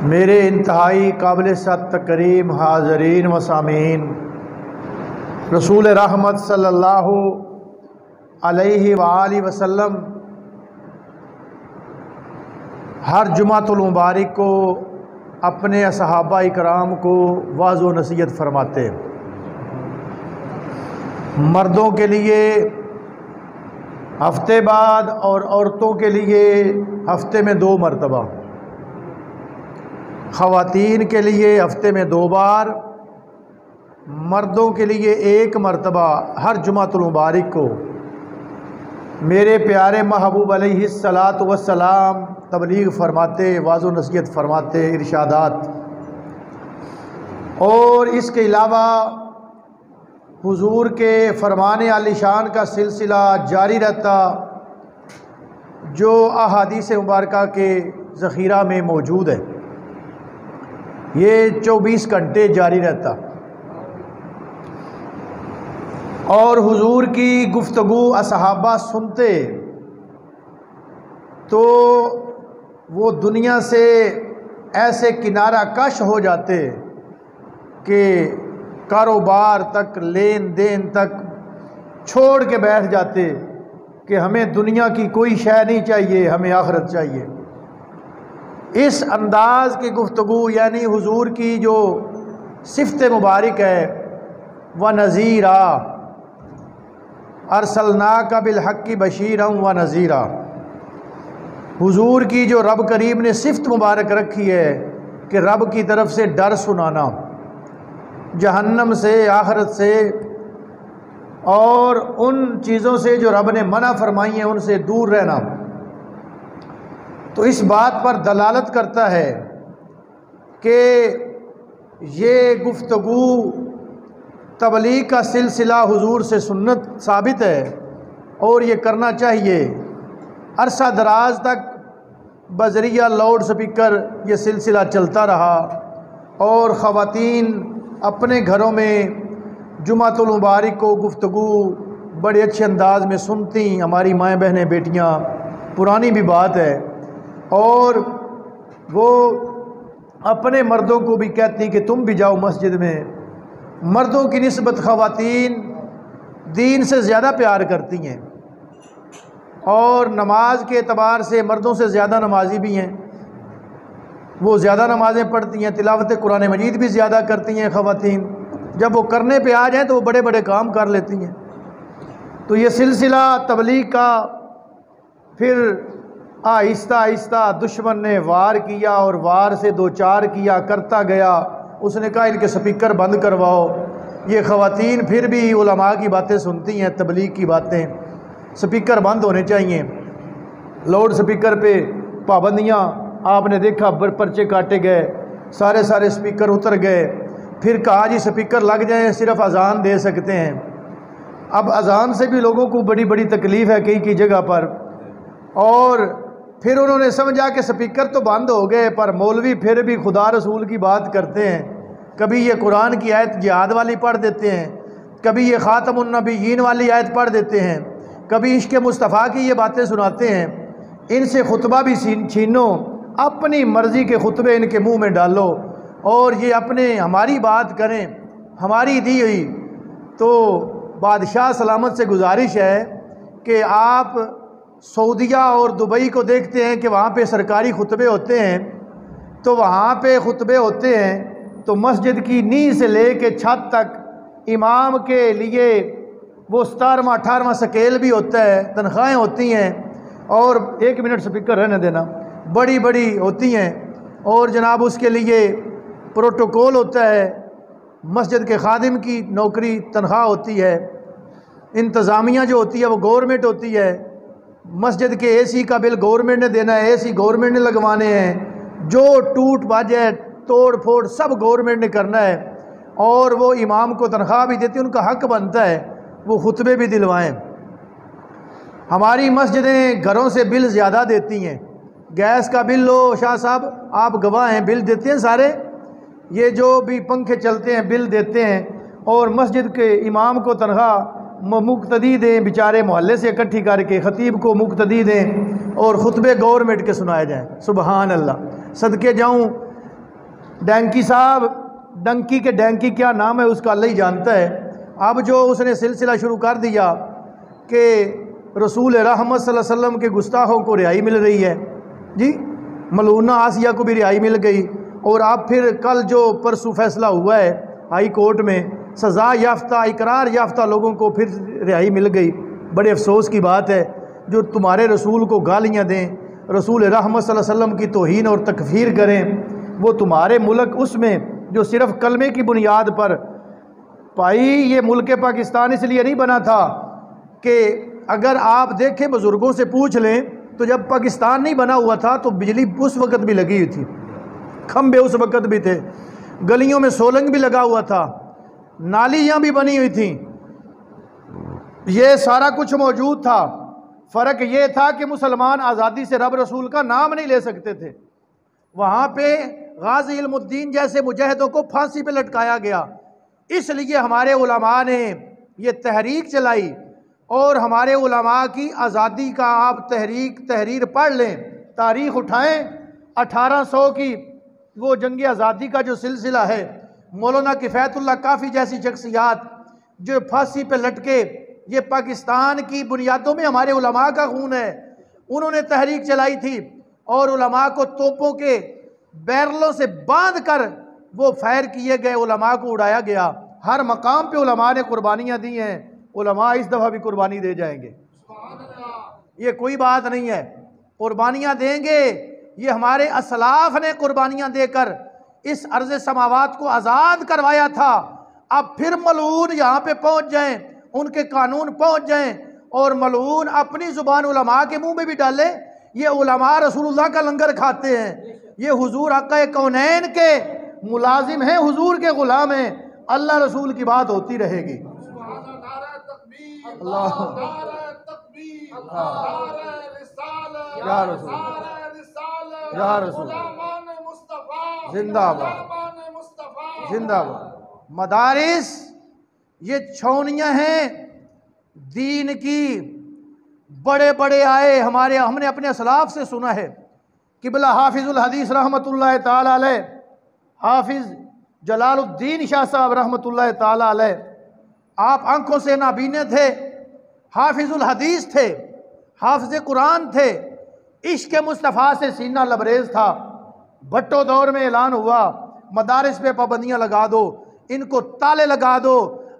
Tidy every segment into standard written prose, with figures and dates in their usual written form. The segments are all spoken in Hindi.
मेरे इंतहाई काबिल सत तकरीम हाज़रीन व सामीन, रसूल रहमत सल्लल्लाहु अलैहि वालैहि वसल्लम हर जुमातुल मुबारक को अपने सहाबा इकराम को वाज़ व नसीहत फरमाते। मर्दों के लिए हफ्ते बाद और औरतों के लिए हफ्ते में 2 मरतबा, ख़वातीन के लिए हफ्ते में 2 बार, मर्दों के लिए 1 मरतबा हर जुमातुल मुबारक को मेरे प्यारे महबूब अलैहिस्सलातु वस्सलाम तबलीग फरमाते, वाज़ो नसीहत फरमाते, इरशादात। और इसके अलावा हुजूर के फरमाने आलिशान का सिलसिला जारी रहता, जो अहादीस मुबारका के ज़ख़ीरा में मौजूद है। ये 24 घंटे जारी रहता और हुजूर की गुफ्तगू असहाबा सुनते तो वो दुनिया से ऐसे किनारा कश हो जाते कि कारोबार तक, लेन देन तक छोड़ के बैठ जाते कि हमें दुनिया की कोई शय नहीं चाहिए, हमें आखिरत चाहिए। इस अंदाज़ की गुफ्तगू यानी हुजूर की जो सिफ़त मुबारक है, व नज़ीरा अरसलनाका बिलहक्की बशीरम व नज़ीरा, हुजूर की जो रब करीम ने सिफ़त मुबारक रखी है कि रब की तरफ से डर सुनाना, जहन्नम से, आखिरत से और उन चीज़ों से जो रब ने मना फरमाई हैं उनसे दूर रहना। तो इस बात पर दलालत करता है कि ये गुफ्तगू तबलीग का सिलसिला हुजूर से सुन्नत साबित है और ये करना चाहिए। अरसा दराज तक बज़रिया लाउड स्पीकर ये सिलसिला चलता रहा और ख़वातीन अपने घरों में जुमातुल मुबारक को गुफ्तगू बड़े अच्छे अंदाज में सुनती। हमारी माएँ बहनें बेटियाँ, पुरानी भी बात है, और वो अपने मर्दों को भी कहती कि तुम भी जाओ मस्जिद में। मर्दों की निस्बत ख़वातीन दीन से ज़्यादा प्यार करती हैं और नमाज के एतबार से मर्दों से ज़्यादा नमाजी भी हैं। वो ज़्यादा नमाज़ें पढ़ती हैं, तिलावत कुरान मजीद भी ज़्यादा करती हैं ख़वातीन। जब वो करने पे आ जाएँ तो वो बड़े बड़े काम कर लेती हैं। तो ये सिलसिला तबलीग का फिर आहिस्ता आहिस्ता दुश्मन ने वार किया और वार से 2-4 किया, करता गया। उसने कहा इनके स्पीकर बंद करवाओ। ये ख़वातीन फिर भी उलमा की बातें सुनती हैं, तबलीग की बातें। स्पीकर बंद होने चाहिए। लाउड स्पीकर पे पाबंदियाँ, आपने देखा पर्चे काटे गए, सारे स्पीकर उतर गए। फिर कहा जी स्पीकर लग जाएं, सिर्फ अजान दे सकते हैं। अब अजान से भी लोगों को बड़ी बड़ी तकलीफ़ है कई जगह पर। और फिर उन्होंने समझा कि स्पीकर तो बंद हो गए, पर मौलवी फिर भी खुदा रसूल की बात करते हैं। कभी ये कुरान की आयत जिहाद वाली पढ़ देते हैं, कभी ये ख़ातमुन नबिय्यीन वाली आयत पढ़ देते हैं, कभी इश्क़ मुस्तफ़ा की ये बातें सुनाते हैं। इनसे खुतबा भी छीनो, अपनी मर्ज़ी के खुतबे इनके मुंह में डालो और ये अपने हमारी बात करें, हमारी दी हुई। तो बादशाह सलामत से गुजारिश है कि आप सऊदिया और दुबई को देखते हैं कि वहाँ पे सरकारी खुतबे होते हैं। तो वहाँ पे खुतबे होते हैं तो मस्जिद की नींव से ले के छत तक इमाम के लिए वो 17वां-18वां स्केल भी होता है, तनख्वाहें होती हैं और 1 मिनट स्पीकर रहने देना, बड़ी बड़ी होती हैं। और जनाब उसके लिए प्रोटोकॉल होता है, मस्जिद के खादिम की नौकरी तनख्वाह होती है, इंतज़ामिया जो होती है वो गवर्नमेंट होती है, मस्जिद के एसी का बिल गवर्नमेंट ने देना है, एसी गवर्नमेंट ने लगवाने हैं, जो टूट बाजे तोड़ फोड़ सब गवर्नमेंट ने करना है। और वो इमाम को तनख्वाह भी देती है, उनका हक बनता है वो खुतबे भी दिलवाएं। हमारी मस्जिदें घरों से बिल ज़्यादा देती हैं। गैस का बिल लो, शाह साहब आप गवाह हैं, बिल देते हैं सारे, ये जो भी पंखे चलते हैं बिल देते हैं। और मस्जिद के इमाम को तनख्वाह मुक्तदी दें, बेचारे मोहल्ले से इकट्ठी करके ख़तीब को मुक्तदी दें और ख़ुतबे गवर्नमेंट के सुनाए जाएँ। सुबहान अल्लाह, सदके जाऊँ डंकी साहब, डंकी के डंकी क्या नाम है उसका अल्लाह ही जानता है। अब जो उसने सिलसिला शुरू कर दिया कि रसूल रहमत सल्लल्लाहु अलैहि वसल्लम के गुस्ताखों को रिहाई मिल रही है जी, मलूना आसिया को भी रिहाई मिल गई, और अब फिर कल जो परसों फैसला हुआ है हाई कोर्ट में, सज़ा याफ्ता इकरार याफ्ता लोगों को फिर रिहाई मिल गई। बड़े अफसोस की बात है, जो तुम्हारे रसूल को गालियाँ दें, रसूल रहमत सल्लल्लाहु अलैहि वसल्लम की तौहीन और तकफीर करें, वो तुम्हारे मुल्क उसमें जो सिर्फ़ कलमे की बुनियाद पर। भाई ये मुल्क पाकिस्तान इसलिए नहीं बना था कि अगर आप देखें बुज़ुर्गों से पूछ लें तो जब पाकिस्तान नहीं बना हुआ था तो बिजली उस वक़्त भी लगी हुई थी, खंबे उस वक़्त भी थे, गलियों में सोलंग भी लगा हुआ था, नालियाँ भी बनी हुई थी, ये सारा कुछ मौजूद था। फ़र्क ये था कि मुसलमान आज़ादी से रब रसूल का नाम नहीं ले सकते थे। वहाँ पे गाज़ी इल्मुद्दीन जैसे मुजाहिदों को फांसी पे लटकाया गया। इसलिए हमारे उलमा ने ये तहरीक चलाई, और हमारे उलमा की आज़ादी का आप तहरीर पढ़ लें, तारीख़ उठाएं, 1800 की वो जंग आज़ादी का जो सिलसिला है, मौलाना किफ़ायतुल्लाह काफ़ी जैसी शख्सियात जो फांसी पे लटके, ये पाकिस्तान की बुनियादों में हमारे उलमा का खून है, उन्होंने तहरीक चलाई थी, और उलमा को तोपों के बैरलों से बांध कर वो फायर किए गए, उलमा को उड़ाया गया। हर मकाम पे उलमा ने कुर्बानियाँ दी हैं, उलमा इस दफ़ा भी कुर्बानी दे जाएंगे, ये कोई बात नहीं है, कुर्बानियाँ देंगे। ये हमारे असलाफ ने कुर्बानियाँ देकर इस अर्ज़ समावात को आज़ाद करवाया था। अब फिर मलून यहाँ पे पहुँच जाएं, उनके कानून पहुँच जाएं, और मलून अपनी ज़ुबान उलमा के मुँह में भी डाले, ये उलमा रसूलुल्लाह का लंगर खाते हैं, ये हुजूर आका कौनैन के मुलाजिम हैं, हुजूर के ग़ुलाम हैं, अल्लाह रसूल की बात होती रहेगी। अल्लाह या रसूल, या रसूल, जिंदाबाद जिंदाबाद। मदारिस ये छौनियाँ हैं दीन की, बड़े बड़े आए हमारे, हमने अपने असलाफ से सुना है। किबला हाफिजुल हदीस रहमतुल्लाह ताला अलैह, हाफिज जलालुद्दीन शाह साहब रहमतुल्लाह ताला अलैह, आप आंखों से नाबीने थे, हाफिजुल हदीस थे, हाफिज कुरान थे, इश्क मुस्तफ़ा से सीना लबरेज था। भट्टो दौर में ऐलान हुआ मदारिस पे पाबंदियाँ लगा दो, इनको ताले लगा दो।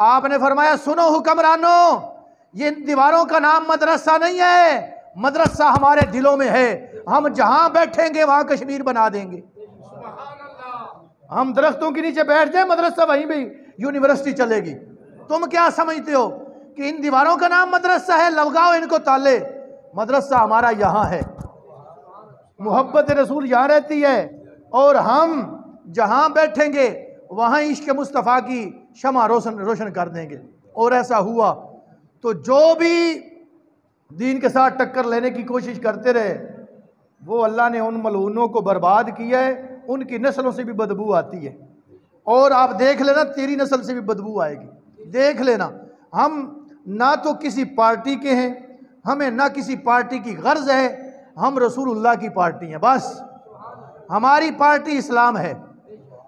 आपने फरमाया सुनो हुक्मरानों, ये दीवारों का नाम मदरसा नहीं है, मदरसा हमारे दिलों में है, हम जहाँ बैठेंगे वहाँ कश्मीर बना देंगे। हम दरख्तों के नीचे बैठ जाए, मदरसा वहीं भी यूनिवर्सिटी चलेगी। तुम क्या समझते हो कि इन दीवारों का नाम मदरसा है, लगाओ इनको ताले। मदरसा हमारा यहाँ है, मोहब्बत रसूल यहाँ रहती है, और हम जहाँ बैठेंगे वहाँ इश्क मुस्तफ़ा की शमा रोशन कर देंगे। और ऐसा हुआ तो जो भी दीन के साथ टक्कर लेने की कोशिश करते रहे, वो अल्लाह ने उन मलूनों को बर्बाद किया है। उनकी नस्लों से भी बदबू आती है, और आप देख लेना तेरी नस्ल से भी बदबू आएगी, देख लेना। हम ना तो किसी पार्टी के हैं, हमें ना किसी पार्टी की गर्ज है, हम रसूलुल्लाह की पार्टी हैं बस। हमारी पार्टी इस्लाम है,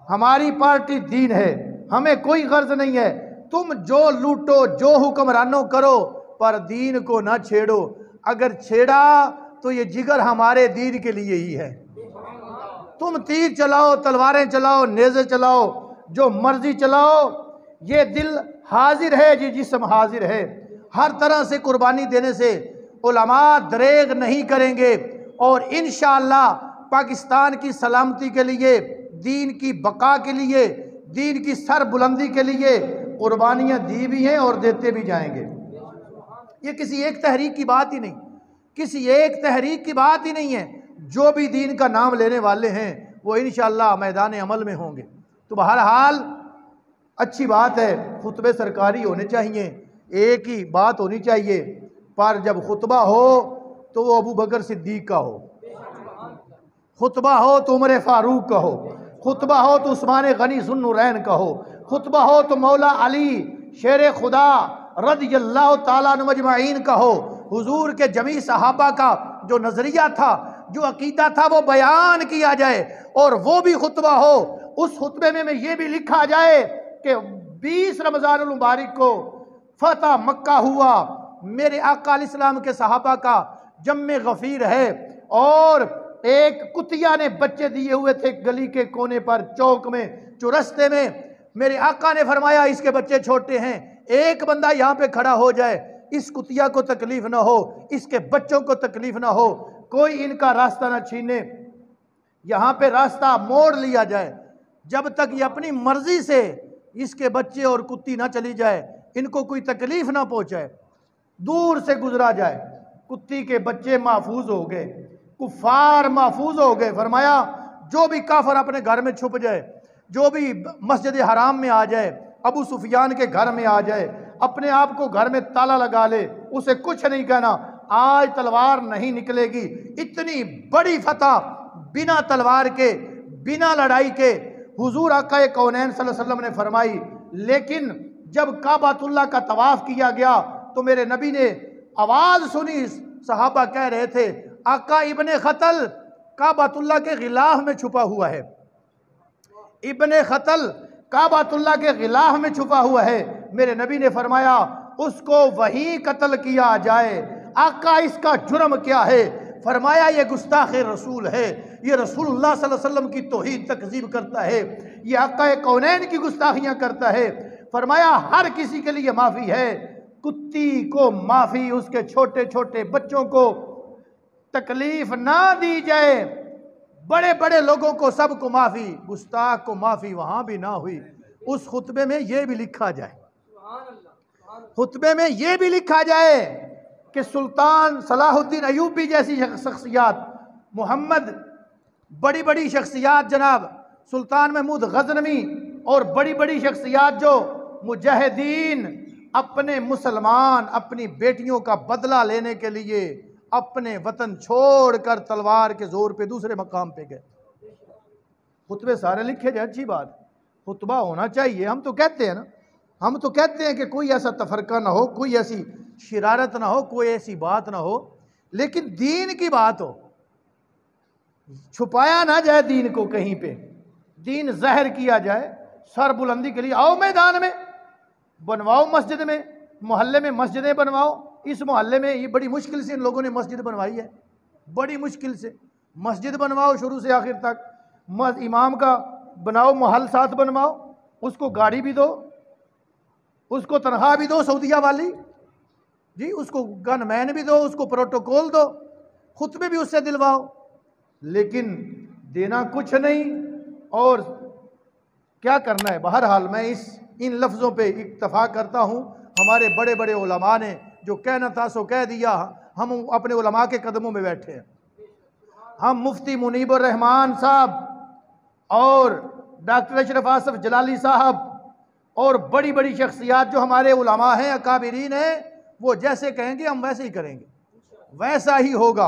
हमारी पार्टी दीन है, हमें कोई गर्ज नहीं है। तुम जो लूटो, जो हुक्मरानों करो, पर दीन को ना छेड़ो। अगर छेड़ा तो ये जिगर हमारे दीन के लिए ही है। तुम तीर चलाओ, तलवारें चलाओ, नेज़े चलाओ, जो मर्जी चलाओ, ये दिल हाजिर है, ये जिस्म हाजिर है। हर तरह से कुर्बानी देने से उलमा दरेग नहीं करेंगे, और इंशाअल्लाह पाकिस्तान की सलामती के लिए, दीन की बका के लिए, दीन की सर बुलंदी के लिए कुर्बानियाँ दी भी हैं और देते भी जाएंगे। ये किसी एक तहरीक की बात ही नहीं, किसी एक तहरीक की बात ही नहीं है। जो भी दीन का नाम लेने वाले हैं वो इंशाअल्लाह मैदान अमल में होंगे। तो बहरहाल अच्छी बात है, खुतबे सरकारी होने चाहिए, एक ही बात होनी चाहिए, पर जब खुतबा हो तो वो अबू बकर सिद्दीक का हो, खुतबा हो तो उमर फारूक का हो, खुतबा हो तो उस्मान गनी ज़ुन्नुरैन का हो, खुतबा हो तो मौला अली शेर खुदा रज़ियल्लाहु ताला अन्हु मजमईन का हो। हुजूर के जमी सहाबा का जो नज़रिया था, जो अकीदा था, वो बयान किया जाए, और वो भी खुतबा हो, उस खुतबे में ये भी लिखा जाए कि 20 रमज़ानुल मुबारक को फतह मक्का हुआ, मेरे आका अलैहिस्सलाम के सहाबा का जम्मे गफीर है, और एक कुतिया ने बच्चे दिए हुए थे गली के कोने पर, चौक में, चौरस्ते में। मेरे आका ने फरमाया इसके बच्चे छोटे हैं, एक बंदा यहाँ पे खड़ा हो जाए, इस कुतिया को तकलीफ ना हो, इसके बच्चों को तकलीफ ना हो, कोई इनका रास्ता ना छीने, यहाँ पे रास्ता मोड़ लिया जाए, जब तक ये अपनी मर्जी से इसके बच्चे और कुत्ती ना चली जाए, इनको कोई तकलीफ ना पहुँचाए, दूर से गुजरा जाए। कुत्ती के बच्चे महफूज हो गए, कुफार महफूज हो गए। फरमाया जो भी काफर अपने घर में छुप जाए, जो भी मस्जिद हराम में आ जाए, अबू सुफियान के घर में आ जाए, अपने आप को घर में ताला लगा ले, उसे कुछ नहीं कहना, आज तलवार नहीं निकलेगी। इतनी बड़ी फतह बिना तलवार के, बिना लड़ाई के हुजूर आका कौनैन सल्लल्लाहु अलैहि वसल्लम ने फरमाई। लेकिन जब काबातुल्लाह का तवाफ किया गया तो मेरे नबी ने आवाज़ सुनी, सहाबा कह रहे थे आका इब्ने खतल काबातुल्लाह के गिलाफ में छुपा हुआ है, इब्ने खतल काबातुल्लाह के गिलाफ में छुपा हुआ है। मेरे नबी ने फरमाया उसको वहीं कत्ल किया जाए। आका इसका जुर्म क्या है? फरमाया ये गुस्ताख रसूल है, ये रसूलुल्लाह सल्लल्लाहु अलैहि वसल्लम की तौहीद तकज़ीब करता है, ये आका कौनैन की गुस्ताखियाँ करता है। फरमाया हर किसी के लिए माफ़ी है, कुत्ती को माफ़ी, उसके छोटे छोटे बच्चों को तकलीफ ना दी जाए, बड़े बड़े लोगों को सबको माफ़ी, गुस्ताख को माफ़ी वहाँ भी ना हुई। उस खुतबे में ये भी लिखा जाए, खुतबे में ये भी लिखा जाए कि सुल्तान सलाहुद्दीन अयूबी जैसी शख्सियात, मोहम्मद, बड़ी बड़ी शख्सियात, जनाब सुल्तान महमूद गजनवी और बड़ी बड़ी शख्सियात जो मुजाहिदीन अपने मुसलमान, अपनी बेटियों का बदला लेने के लिए अपने वतन छोड़कर तलवार के जोर पे दूसरे मकाम पे गए। खुतबे सारे लिखे जाए, अच्छी बात, खुतबा होना चाहिए। हम तो कहते हैं ना, हम तो कहते हैं कि कोई ऐसा तफरका ना हो, कोई ऐसी शरारत ना हो, कोई ऐसी बात ना हो, लेकिन दीन की बात हो, छुपाया ना जाए दीन को कहीं पे, दीन ज़ाहिर किया जाए। सर बुलंदी के लिए आओ, मैदान में बनवाओ, मस्जिद में, मोहल्ले में मस्जिदें बनवाओ। इस मोहल्ले में ये बड़ी मुश्किल से इन लोगों ने मस्जिद बनवाई है, बड़ी मुश्किल से मस्जिद बनवाओ शुरू से आखिर तक। इमाम का बनाओ, महल साथ बनवाओ, उसको गाड़ी भी दो, उसको तनख्वाह भी दो सऊदिया वाली जी, उसको गनमैन भी दो, उसको प्रोटोकॉल दो, खुतबे भी उससे दिलवाओ, लेकिन देना कुछ नहीं। और क्या करना है? बहरहाल मैं इन लफ्ज़ों पे इत्तफा करता हूँ। हमारे बड़े बड़े उलमा ने जो कहना था सो कह दिया, हम अपने उलमा के कदमों में बैठे हैं। हम मुफ्ती मुनीबुर रहमान साहब और डॉक्टर अशरफ आसफ जलाली साहब और बड़ी बड़ी शख्सियात जो हमारे उलमा हैं, अकाबिरीन हैं, वो जैसे कहेंगे हम वैसे ही करेंगे, वैसा ही होगा।